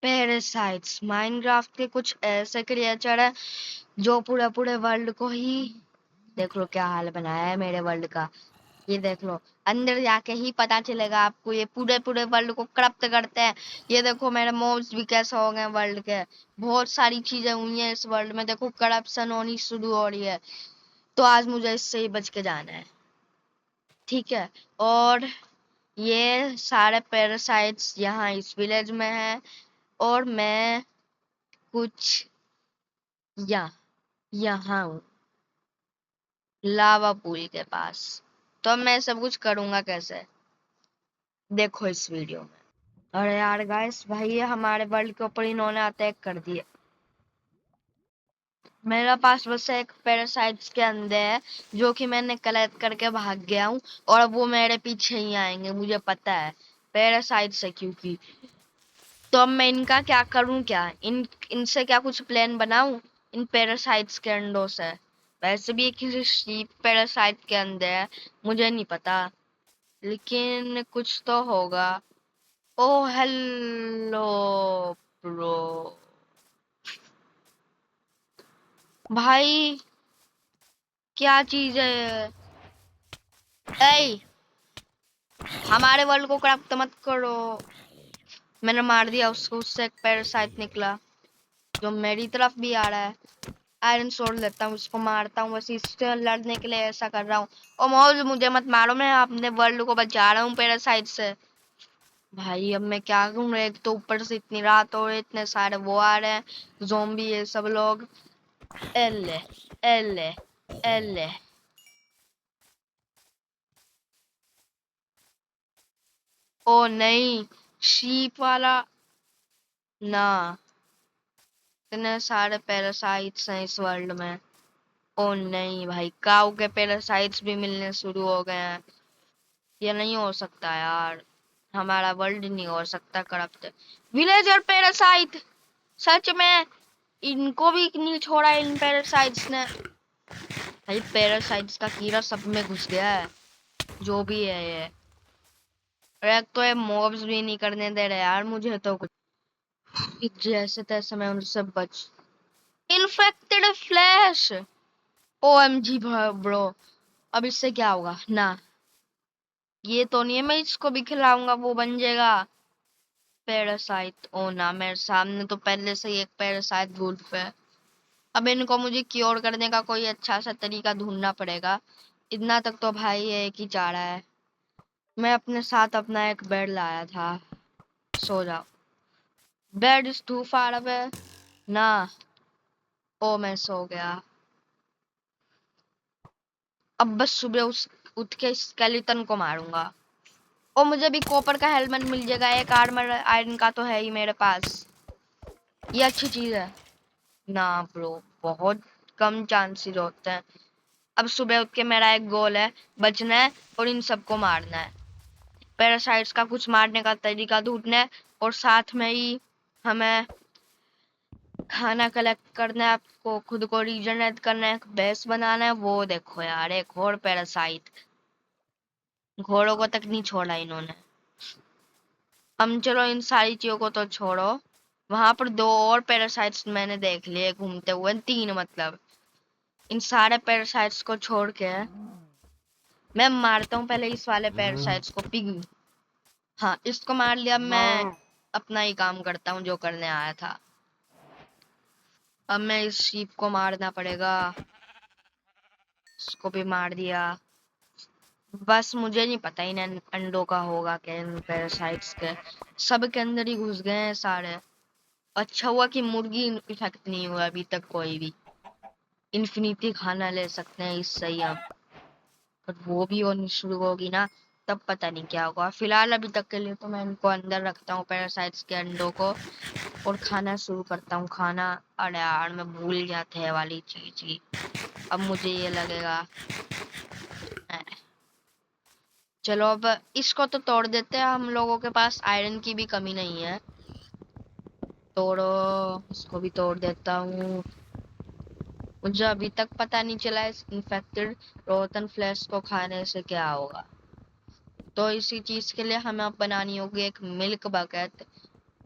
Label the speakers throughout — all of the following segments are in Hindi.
Speaker 1: पैरासाइट्स माइनक्राफ्ट के कुछ ऐसे क्रिएचर है जो पूरे पूरे वर्ल्ड को ही, देख लो क्या हाल बनाया है मेरे वर्ल्ड का। ये देख लो, अंदर जाके ही पता चलेगा आपको, ये पूरे पूरे वर्ल्ड को करप्ट करते हैं। ये देखो मेरे मॉब्स भी कैसे हो गए वर्ल्ड के, बहुत सारी चीजें हुई हैं इस वर्ल्ड में, देखो करप्शन होनी शुरू हो रही है। तो आज मुझे इससे ही बच के जाना है, ठीक है। और ये सारे पैरासाइट्स यहाँ इस विलेज में है, और मैं कुछ यहाँ हूँ लावा पूल के पास। तो अब मैं सब कुछ करूंगा कैसे, देखो इस वीडियो में। अरे यार गाइस, भाई ये हमारे वर्ल्ड के ऊपर इन्होंने अटैक कर दिया। मेरा पास बस एक पैरासाइट्स के अंडे है जो कि मैंने कलेक्ट करके भाग गया हूँ, और अब वो मेरे पीछे ही आएंगे, मुझे पता है पैरासाइट्स है क्योंकि। तो अब मैं इनका क्या करूं, क्या इनसे क्या कुछ प्लान बनाऊं इन पैरासाइट्स के अंडों से। वैसे भी किसी शीप पैरासाइट के अंदर है, मुझे नहीं पता, लेकिन कुछ तो होगा। ओह हेलो ब्रो, भाई क्या चीज है। ए, हमारे वर्ल्ड को करप्ट मत करो। मैंने मार दिया उसको, उससे एक पैरासाइट निकला जो मेरी तरफ भी आ रहा है। आयरन सोर्ड लेता हूँ, उसको मारता हूँ, बस इससे लड़ने के लिए ऐसा कर रहा हूँ। ओ मौज, मुझे मत मारो, मैं अपने वर्ल्ड को बचा रहा हूँ पैरासाइट से। भाई अब मैं क्या करूँ, एक तो ऊपर से इतनी रात हो रही, इतने सारे वो आ रहे हैं ज़ोंबी, ये सब लोग। एले एले एले, ओ नहीं, शीप वाला ना, इतने सारे पैरासाइट्स हैं इस वर्ल्ड में। ओ नहीं भाई, काऊ के पैरासाइट्स भी मिलने शुरू हो गए हैं। ये नहीं हो सकता यार, हमारा वर्ल्ड नहीं हो सकता करप्ट। विलेजर पैरासाइट, सच में इनको भी नहीं छोड़ा इन पैरासाइट्स ने। भाई पैरासाइट्स का कीड़ा सब में घुस गया है, जो भी है ये। और एक तो ये मॉब्स भी नहीं करने दे रहे यार मुझे, तो कुछ जैसे तैसे मैं उनसे बच। इन्फेक्टेड फ्लैश, ओएमजी ब्रो, अब इससे क्या होगा ना, ये तो नहीं है मैं इसको भी खिलाऊंगा वो बन जाएगा पैरासाइट। ओ ना, मेरे सामने तो पहले से ही एक पैरासाइट घूर पे। अब इनको मुझे क्योर करने का कोई अच्छा सा तरीका ढूंढना पड़ेगा। इतना तक तो भाई एक ही चारा है। मैं अपने साथ अपना एक बेड लाया था, सो जाओ। Bed is too far away ना। ओ मैं सो गया। अब बस सुबह उठ के स्केलेटन को मारूंगा। और मुझे भी कॉपर का हेलमेट मिल जाएगा, एक आर्मर आयरन का तो है ही मेरे पास, ये अच्छी चीज है ना ब्रो। बहुत कम चांसेस होते हैं। अब सुबह उठ के मेरा एक गोल है, बचना है और इन सबको मारना है। पैरासाइट्स का कुछ मारने का तरीका ढूंढना है, और साथ में ही हमें खाना कलेक्ट करना है, आपको खुद को रीजनरेट करना है, बेस बनाना है। वो देखो यार, एक और पैरासाइट, घोड़ों को तक नहीं छोड़ा इन्होंने। हम चलो इन सारी चीजों को तो छोड़ो, वहां पर दो और पैरासाइट्स मैंने देख लिए घूमते हुए, तीन मतलब। इन सारे पैरासाइट्स को छोड़ के मैं मारता हूँ पहले इस वाले पैरासाइट्स को, पिग। हाँ, इसको मार लिया, मैं अपना ही काम करता हूँ जो करने आया था। अब मैं इस शीप को मारना पड़ेगा, इसको भी मार दिया। बस मुझे नहीं पता इन अंडों का होगा क्या, इन पैरासाइट्स के सब के अंदर ही घुस गए हैं सारे। अच्छा हुआ कि मुर्गी इफेक्ट नहीं हुआ अभी तक कोई भी। इन्फिनिटी खाना ले सकते हैं इससे ही हम, पर वो भी होनी शुरू होगी ना, तब पता नहीं क्या होगा। फिलहाल अभी तक के लिए तो मैं इनको अंदर रखता हूँ पैरासाइट्स के अंडों को, और खाना शुरू करता हूँ खाना। अरे यार मैं भूल गया थे वाली चीज ही, अब मुझे ये लगेगा। चलो अब इसको तो तोड़ देते हैं, हम लोगों के पास आयरन की भी कमी नहीं है। तोड़ो, इसको भी तोड़ देता हूँ। मुझे अभी तक पता नहीं चला इस इन्फेक्टेड रोटन फ्लैश को खाने से क्या होगा। तो इसी चीज के लिए हमें अब बनानी होगी एक मिल्क बकेट,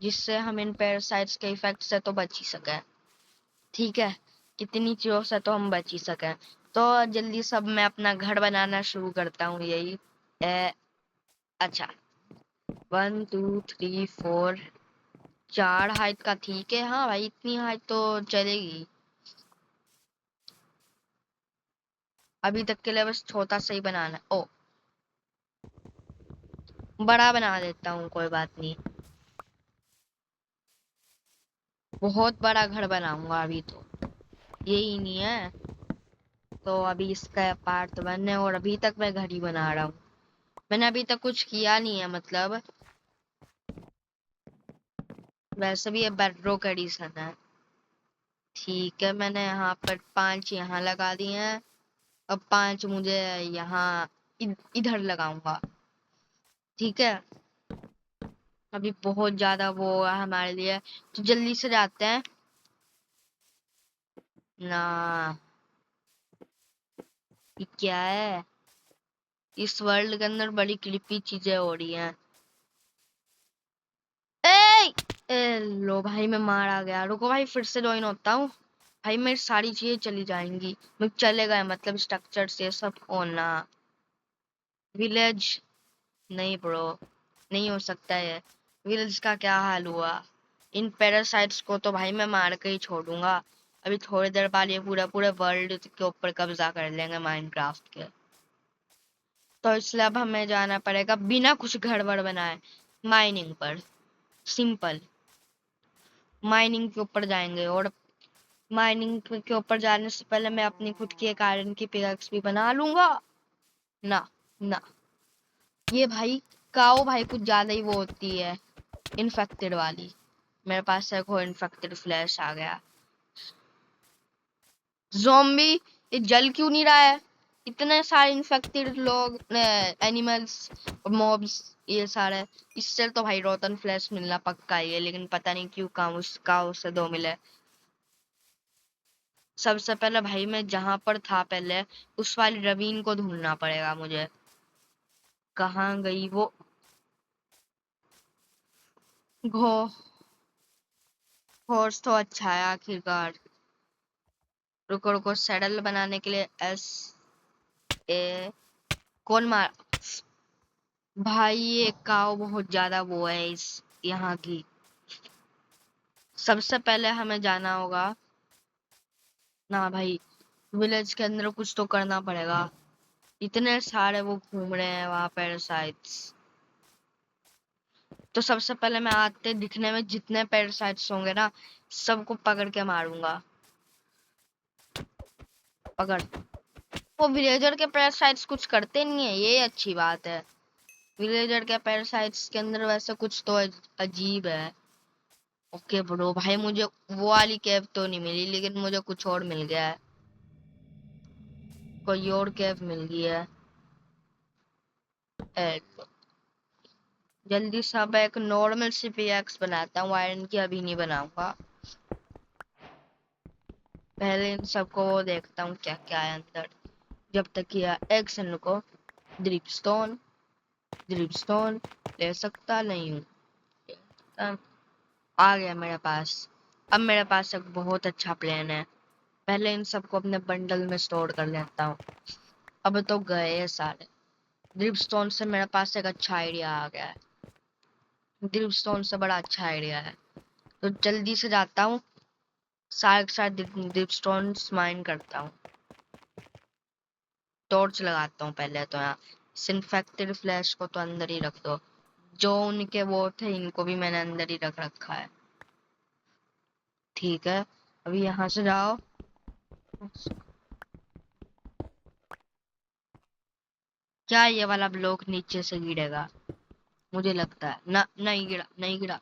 Speaker 1: जिससे हम इन पैरासाइट्स के इफेक्ट से तो बच ही सके। ठीक है, इतनी चीजों से तो हम बच ही सके। तो जल्दी सब मैं अपना घर बनाना शुरू करता हूँ। यही अच्छा, 1 2 3 4, 4 हाइट का ठीक है। हाँ भाई, इतनी हाइट तो चलेगी अभी तक के लिए। बस छोटा सा ही बनाना है। ओ, बड़ा बना देता हूँ, कोई बात नहीं। बहुत बड़ा घर बनाऊंगा अभी तो, यही नहीं है। तो अभी इसका पार्ट 1 है और अभी तक मैं घर ही बना रहा हूँ। मैंने अभी तक कुछ किया नहीं है, मतलब वैसे भी ये बेडरॉक एडिशन है। ठीक है, मैंने यहाँ पर 5 यहाँ लगा दिए हैं। अब 5 मुझे यहाँ इधर लगाऊंगा। ठीक है, अभी बहुत ज्यादा वो है हमारे लिए, तो जल्दी से जाते हैं ना। ये क्या है? इस वर्ल्ड के अंदर बड़ी क्रिपी चीजें हो रही हैं। लो भाई, मैं मारा गया। रुको भाई, फिर से ज्वाइन होता हूँ। भाई मेरी सारी चीजें चली जाएंगी। मैं चले गए, मतलब स्ट्रक्चर से सब होना। विलेज नहीं ब्रो, नहीं हो सकता है। विलेज का क्या हाल हुआ? इन पैरासाइट्स को तो भाई मैं मार के ही छोड़ूंगा। अभी थोड़ी देर बाद ये पूरा पूरे वर्ल्ड के ऊपर कब्जा कर लेंगे माइनक्राफ्ट के। तो इसलिए अब हमें जाना पड़ेगा बिना कुछ गड़बड़ बनाए माइनिंग पर। सिंपल माइनिंग के ऊपर जाएंगे, और माइनिंग के ऊपर जाने से पहले मैं अपनी खुद की एक आयरन की पिकैक्स भी बना लूंगा ना। ना, ये भाई काओ भाई कुछ ज्यादा ही वो होती है, इन्फेक्टेड वाली। मेरे पास एक वो इन्फेक्टेड फ्लैश आ गया। ज़ॉम्बी, ये जल क्यों नहीं रहा है? इतने सारे इन्फेक्टेड लोग, एनिमल्स और मॉब्स, ये सारे। इससे तो भाई रोटन फ्लैश मिलना पक्का ही है, लेकिन पता नहीं क्यों काम उसका उससे 2 मिले। सबसे पहले भाई मैं जहां पर था पहले, उस वाली रवीन को ढूंढना पड़ेगा मुझे। कहाँ गई वो? घो हॉर्स तो अच्छा है आखिरकार। रुको रुको, सैडल बनाने के लिए एस ए कौन मार? भाई ये काव बहुत ज्यादा वो है इस यहाँ की। सबसे पहले हमें जाना होगा ना भाई, विलेज के अंदर कुछ तो करना पड़ेगा। इतने सारे वो घूम रहे हैं वहां पैरासाइट्स। तो सबसे पहले मैं आते दिखने में जितने पैरासाइट्स होंगे ना, सबको पकड़ के मारूंगा। पकड़। वो विलेजर के पैरासाइट्स कुछ करते नहीं है, ये अच्छी बात है। विलेजर के पैरासाइट्स के अंदर वैसे कुछ तो अजीब है। ओके ब्रो, भाई मुझे वो वाली कैप तो नहीं मिली, लेकिन मुझे कुछ और मिल गया है। कोई और कैप मिल गई है। एक जल्दी से अब एक नॉर्मल सी पिएक्स बनाता हूँ, आयरन की अभी नहीं बनाऊंगा। पहले इन सबको वो देखता हूँ क्या क्या है अंदर। जब तक यह एक्शन को ड्रिपस्टोन ड्रिपस्टोन ले सकता नहीं हूँ। आ गया मेरे पास। अब मेरे पास एक बहुत अच्छा प्लान है। पहले इन सबको अपने बंडल में स्टोर कर लेता हूँ। अब तो गए सारे। ड्रिपस्टोन से मेरे पास एक अच्छा आइडिया आ गया है। ड्रिपस्टोन से बड़ा अच्छा आइडिया है, तो जल्दी से जाता हूँ, सारे के सारे ड्रिपस्टोन माइन करता हूँ। टॉर्च लगाता हूँ पहले तो। यहाँ इन्फेक्टेड फ्लैश को तो अंदर ही रख दो। जो उनके वो थे, इनको भी मैंने अंदर ही रख रखा है। ठीक है, अभी यहाँ से जाओ। क्या ये वाला ब्लॉक नीचे से गिरेगा? मुझे लगता है ना, नहीं गिरा, नहीं गिरा।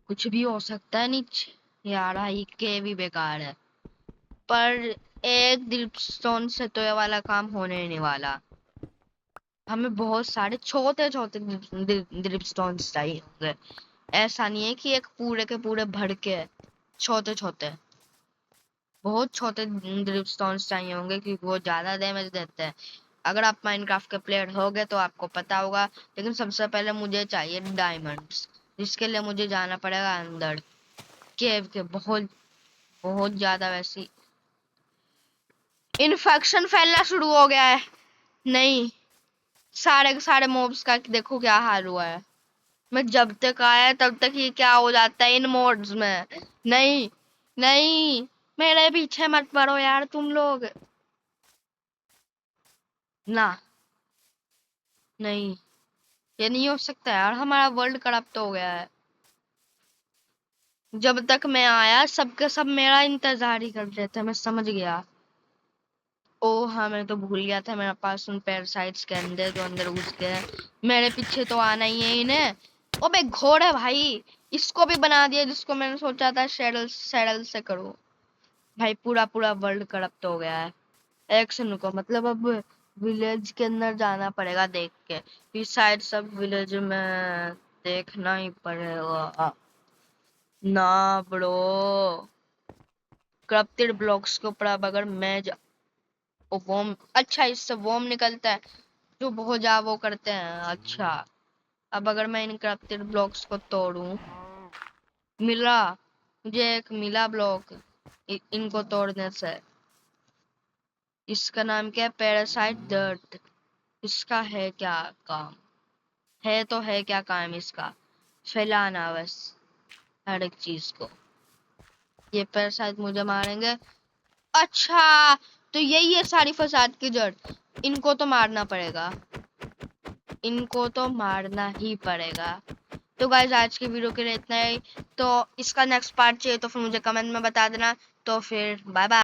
Speaker 1: कुछ भी हो सकता है नीचे। यार ये के भी बेकार है, पर एक ड्रिपस्टोन से तो ये वाला काम होने नहीं वाला। हमें बहुत सारे छोटे छोटे ड्रिपस्टोन्स चाहिए होंगे। ऐसा नहीं है कि एक पूरे के पूरे भर के। छोटे छोटे, बहुत छोटे ड्रिपस्टोन्स चाहिए होंगे, क्योंकि वो ज्यादा डैमेज देते हैं। अगर आप माइनक्राफ्ट के प्लेयर होगे तो आपको पता होगा, लेकिन सबसे पहले मुझे चाहिए डायमंड्स, जिसके लिए मुझे जाना पड़ेगा अंदर केव के। बहुत बहुत ज्यादा वैसी इन्फेक्शन फैलना शुरू हो गया है। नहीं, सारे के सारे मॉब्स का देखो क्या हाल हुआ है। मैं जब तक आया तब तक ये क्या हो जाता है इन मोड्स में। नहीं नहीं, मेरे पीछे मत पड़ो यार तुम लोग। ना, नहीं, ये नहीं हो सकता यार, हमारा वर्ल्ड करप्ट हो गया है। जब तक मैं आया सबके सब मेरा इंतजार ही कर रहे थे, मैं समझ गया। ओ हाँ, मैं तो भूल गया था मेरे पास उन पैरासाइट्स के अंडे जो अंदर घुस गए। मेरे पीछे तो आना ही है इन्हें। ओबे घोड़े भाई, इसको भी बना दिया जिसको मैंने सोचा था सैडल सैडल से करूं। भाई पूरा पूरा वर्ल्ड करप्ट हो गया है। एक्शन को मतलब अब विलेज के अंदर जाना पड़ेगा देख के। इस साइड सब विलेज में देखना ही पड़ेगा ना ब्रो। करप्टेड ब्लॉक्स के ऊपर अब अगर मैं ओ वॉर्म, अच्छा इससे वॉर्म निकलता है जो बहुत ज्यादा वो करते हैं। अच्छा, अब अगर मैं इन करप्टेड ब्लॉक्स को तोड़ूं, मिला मुझे एक मिला ब्लॉक इनको तोड़ने से। इसका नाम क्या है? Parasite dirt. इसका है क्या काम? है तो है क्या काम इसका? फैलाना बस हर एक चीज को। ये पैरासाइट मुझे मारेंगे। अच्छा, तो यही है सारी फसाद की जड़। इनको तो मारना पड़ेगा, इनको तो मारना ही पड़ेगा। तो गाइस आज की वीडियो के लिए इतना ही। तो इसका नेक्स्ट पार्ट चाहिए तो फिर मुझे कमेंट में बता देना। तो फिर बाय बाय।